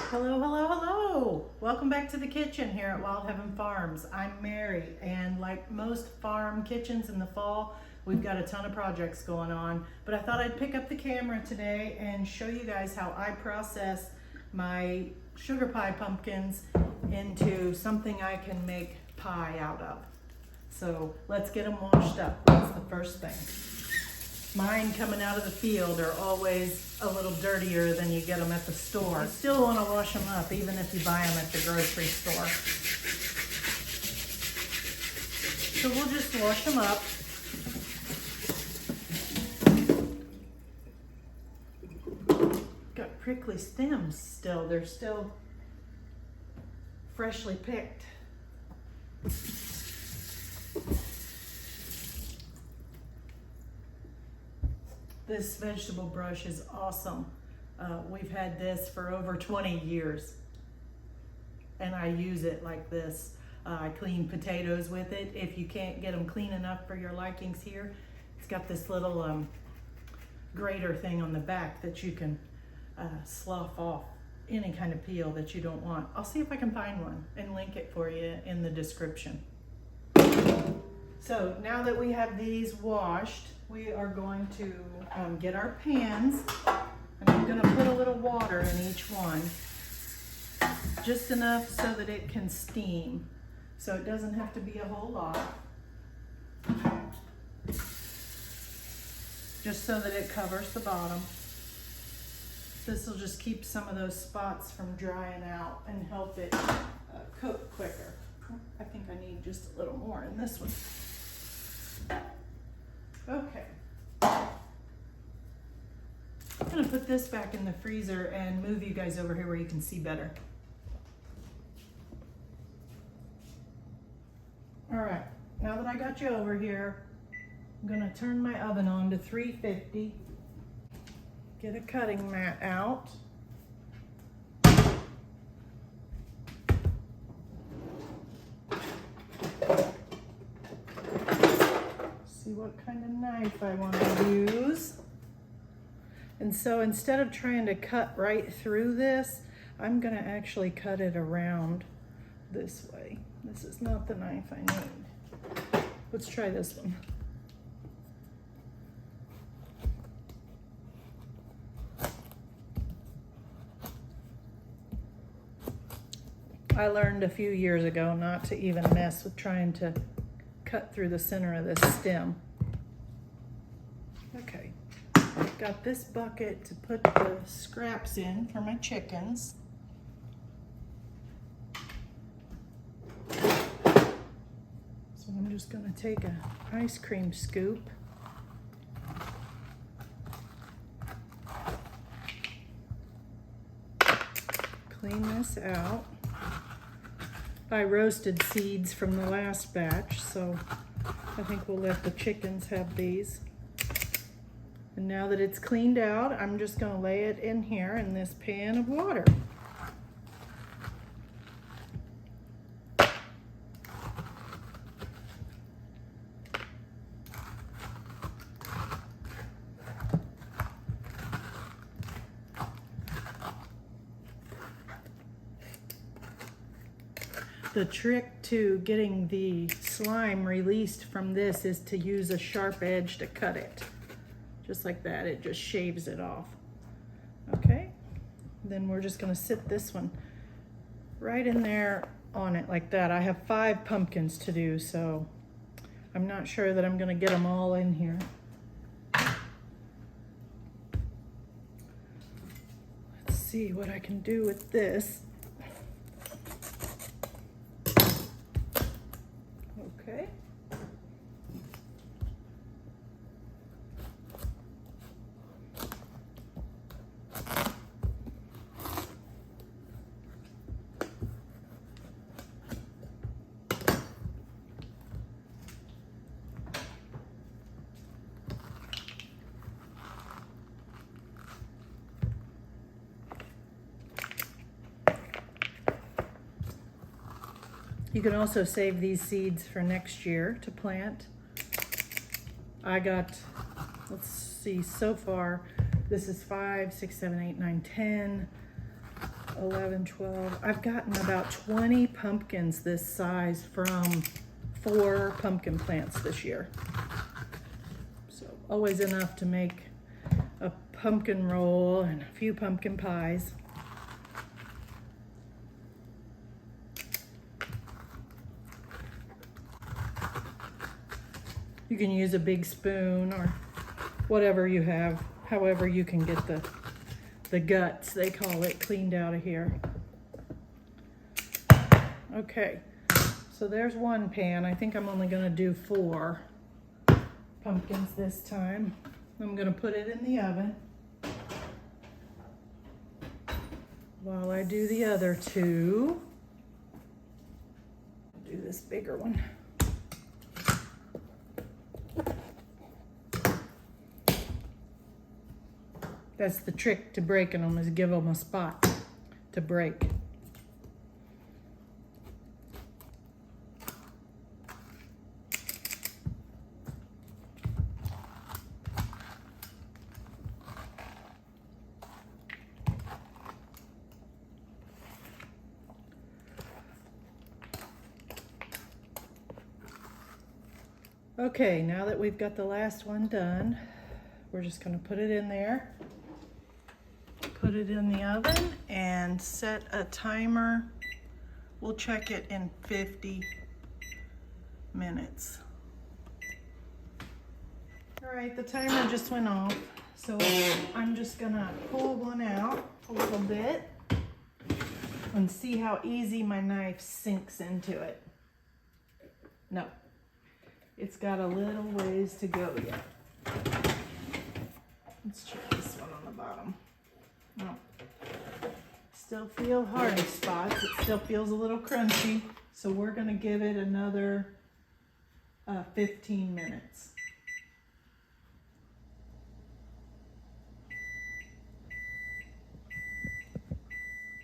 Hello, hello, hello. Welcome back to the kitchen here at Wild Heaven Farms. I'm Mary, and like most farm kitchens in the fall, we've got a ton of projects going on, but I thought I'd pick up the camera today and show you guys how I process my sugar pie pumpkins into something I can make pie out of. So let's get them washed up. That's the first thing. Mine coming out of the field are always a little dirtier than you get them at the store. You still want to wash them up even if you buy them at the grocery store. So we'll just wash them up. Got prickly stems still. They're still freshly picked. This vegetable brush is awesome. We've had this for over 20 years and I use it like this. I clean potatoes with it. If you can't get them clean enough for your likings here, it's got this little grater thing on the back that you can slough off any kind of peel that you don't want. I'll see if I can find one and link it for you in the description. So now that we have these washed, we are going to get our pans, and I'm going to put a little water in each one, just enough so that it can steam. So it doesn't have to be a whole lot, just so that it covers the bottom. This will just keep some of those spots from drying out and help it cook quicker. I think I need just a little more in this one. Okay. I'm gonna put this back in the freezer and move you guys over here where you can see better. All right, now that I got you over here, I'm gonna turn my oven on to 350. Get a cutting mat out. See what kind of knife I want to use. And so instead of trying to cut right through this, I'm going to actually cut it around this way. This is not the knife I need. Let's try this one. I learned a few years ago not to even mess with trying to cut through the center of this stem. Okay, I've got this bucket to put the scraps in for my chickens. So I'm just gonna take an ice cream scoop. Clean this out. I roasted seeds from the last batch, so I think we'll let the chickens have these. And now that it's cleaned out, I'm just going to lay it in here in this pan of water. The trick to getting the slime released from this is to use a sharp edge to cut it. Just like that, it just shaves it off. Okay, then we're just gonna sit this one right in there on it like that. I have 5 pumpkins to do, so I'm not sure that I'm gonna get them all in here. Let's see what I can do with this. Okay. You can also save these seeds for next year to plant. I got, let's see, so far, this is 5, 6, 7, 8, 9, 10, 11, 12. I've gotten about 20 pumpkins this size from 4 pumpkin plants this year. So always enough to make a pumpkin roll and a few pumpkin pies. You can use a big spoon or whatever you have, however you can get the guts, they call it, cleaned out of here. Okay, so there's one pan. I think I'm only gonna do 4 pumpkins this time. I'm gonna put it in the oven while I do the other 2. Do this bigger one. That's the trick to breaking them, is give them a spot to break. Okay, now that we've got the last one done, we're just gonna put it in there. Put it in the oven and set a timer. We'll check it in 50 minutes. All right, the timer just went off, so I'm just gonna pull one out a little bit and see how easy my knife sinks into it. No, it's got a little ways to go yet. Let's check this one on the bottom. Oh, still feel hard in spots. It still feels a little crunchy. So we're gonna give it another 15 minutes.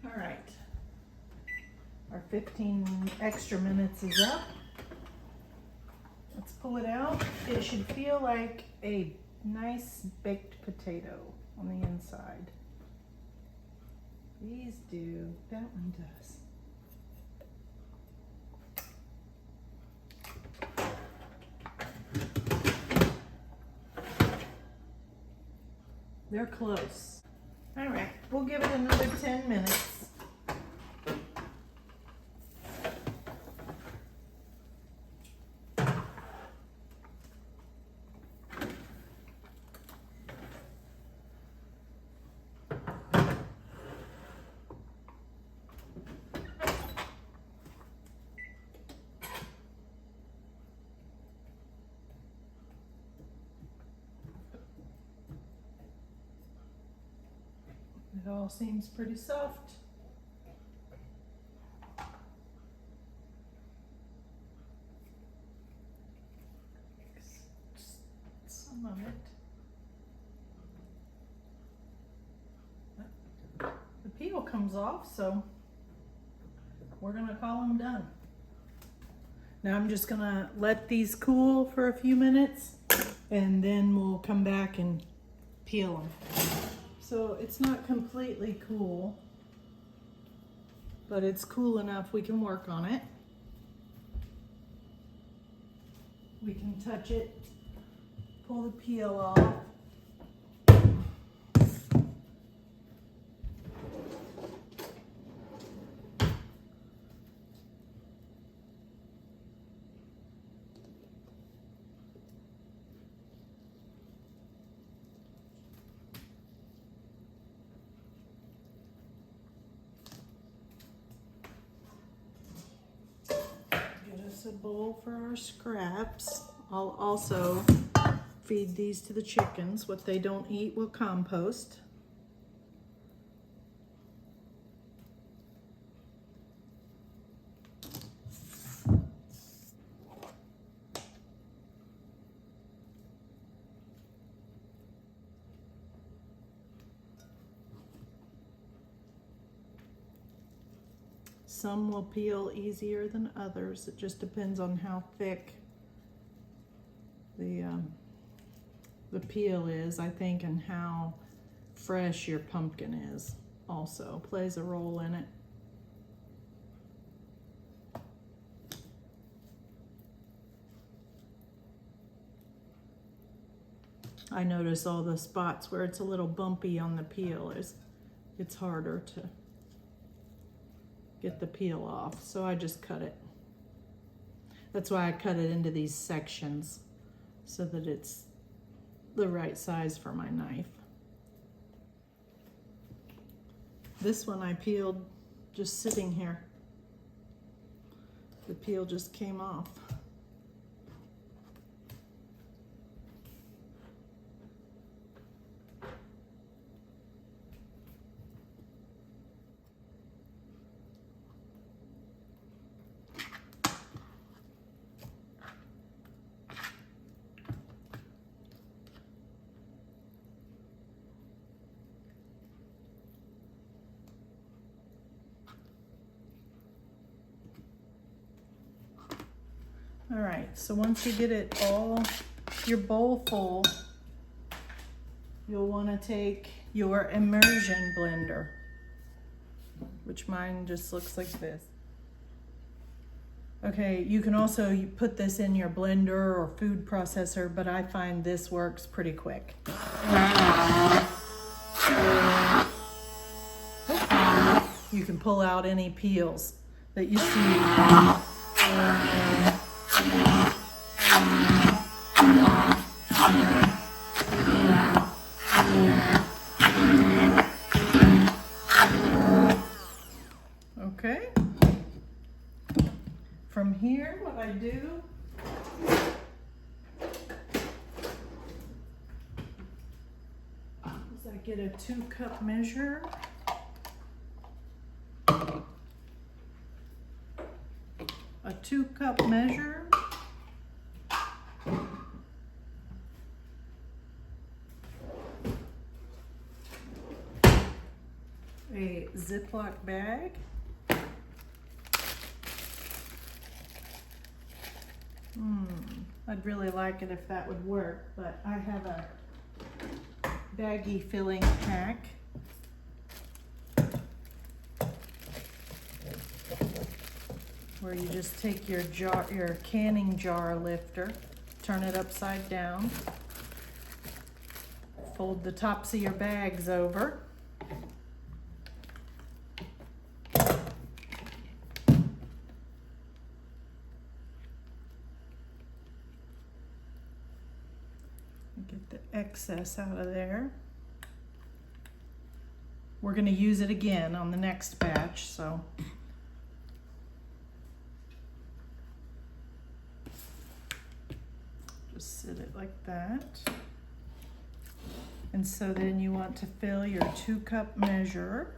All right, our 15 extra minutes is up. Let's pull it out. It should feel like a nice baked potato on the inside. These do. That one does. They're close. All right, we'll give it another 10 minutes. It all seems pretty soft. Just some of it. The peel comes off, so we're gonna call them done. Now I'm just gonna let these cool for a few minutes and then we'll come back and peel them. So it's not completely cool, but it's cool enough we can work on it. We can touch it, pull the peel off. A bowl for our scraps. I'll also feed these to the chickens. What they don't eat will compost. Some will peel easier than others. It just depends on how thick the peel is, I think, and how fresh your pumpkin is also plays a role in it. I notice all the spots where it's a little bumpy on the peel it's harder to get the peel off, so I just cut it. That's why I cut it into these sections so that it's the right size for my knife. This one I peeled just sitting here. The peel just came off. All right, so once you get it all, your bowl full, you'll want to take your immersion blender, which mine just looks like this. Okay, you can also put this in your blender or food processor, but I find this works pretty quick. You can pull out any peels that you see. Okay. From here, what I do is I get a 2-cup measure. A 2-cup measure. A Ziploc bag. I'd really like it if that would work, but I have a baggie filling pack. Where you just take your canning jar lifter, turn it upside down, fold the tops of your bags over. Get the excess out of there. We're going to use it again on the next batch, so just sit it like that. And so then you want to fill your 2-cup measure.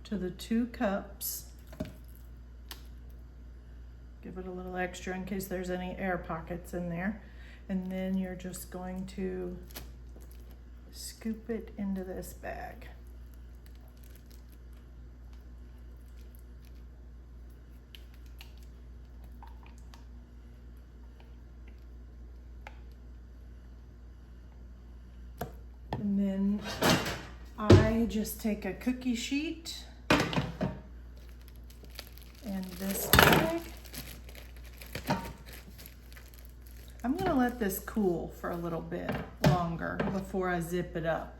To the 2 cups. Give it a little extra in case there's any air pockets in there. And then you're just going to scoop it into this bag. And then I just take a cookie sheet and this bag. I'm gonna let this cool for a little bit longer before I zip it up.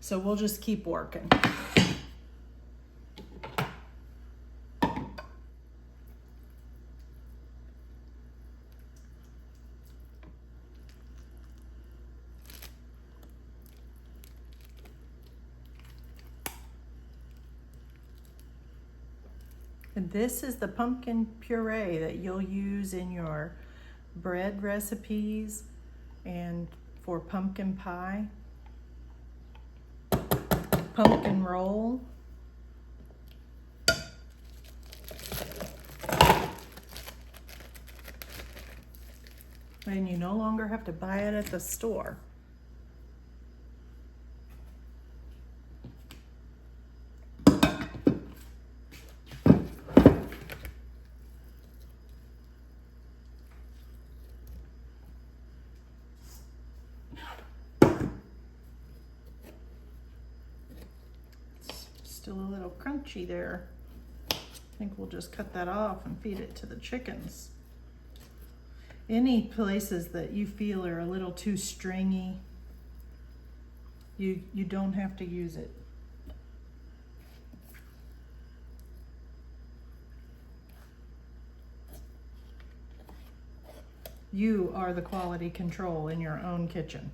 So we'll just keep working. And this is the pumpkin puree that you'll use in your bread recipes and for pumpkin pie, pumpkin roll. And you no longer have to buy it at the store. Still a little crunchy there. I think we'll just cut that off and feed it to the chickens. Any places that you feel are a little too stringy, you don't have to use it. You are the quality control in your own kitchen.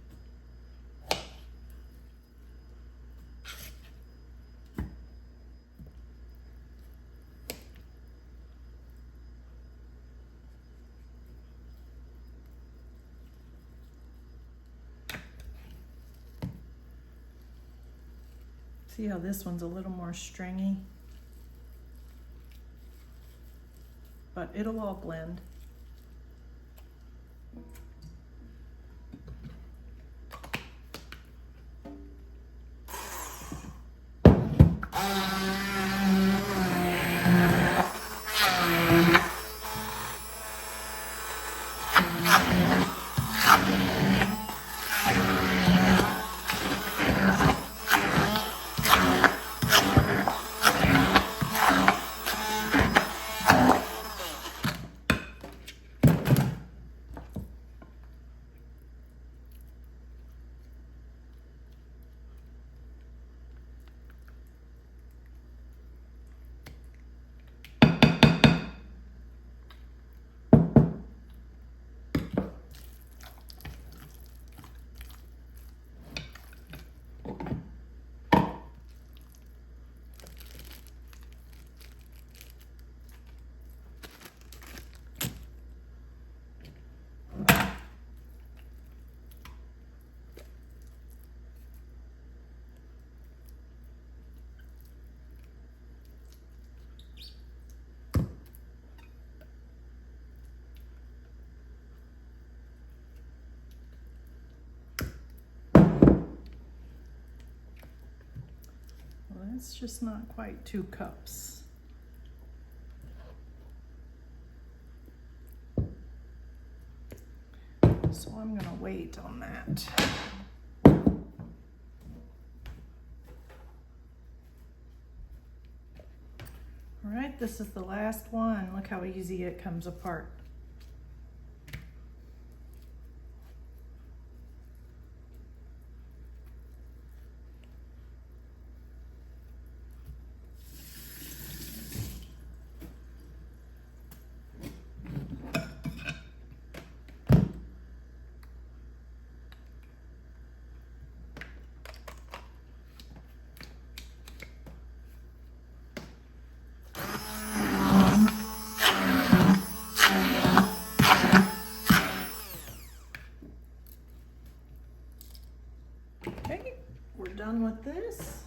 See how this one's a little more stringy? But it'll all blend. It's just not quite 2 cups. So I'm gonna wait on that. All right, this is the last one. Look how easy it comes apart. Okay, we're done with this.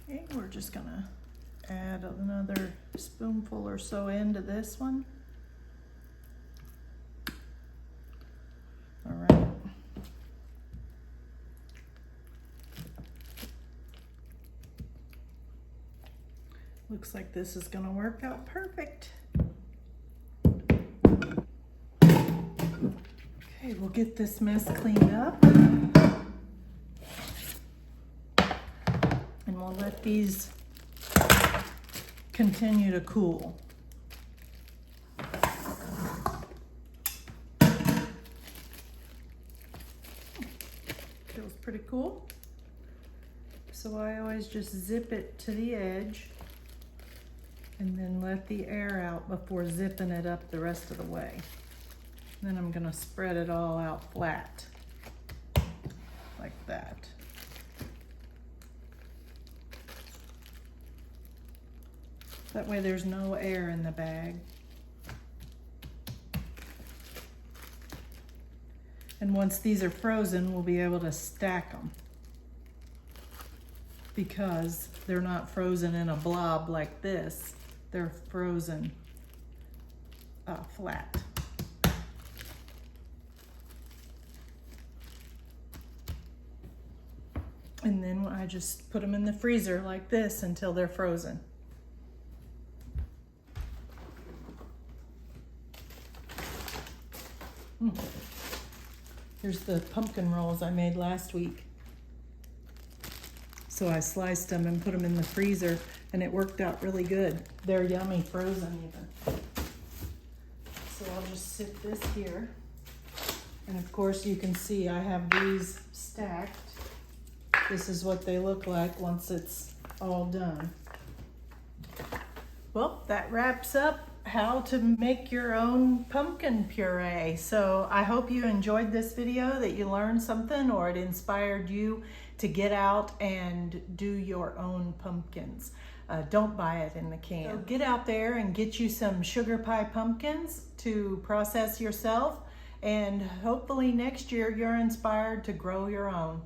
Okay, we're just gonna add another spoonful or so into this one. All right. Looks like this is gonna work out perfect. Okay, we'll get this mess cleaned up. And we'll let these continue to cool. Feels pretty cool. So I always just zip it to the edge and then let the air out before zipping it up the rest of the way. Then I'm gonna spread it all out flat, like that. That way there's no air in the bag. And once these are frozen, we'll be able to stack them because they're not frozen in a blob like this. They're frozen flat. And then I just put them in the freezer like this until they're frozen. Here's the pumpkin rolls I made last week. So I sliced them and put them in the freezer, and it worked out really good. They're yummy, frozen even. So I'll just sit this here. And of course you can see I have these stacked. This is what they look like once it's all done. Well, that wraps up how to make your own pumpkin puree. So I hope you enjoyed this video, that you learned something, or it inspired you to get out and do your own pumpkins. Don't buy it in the can. So get out there and get you some sugar pie pumpkins to process yourself, and hopefully next year you're inspired to grow your own.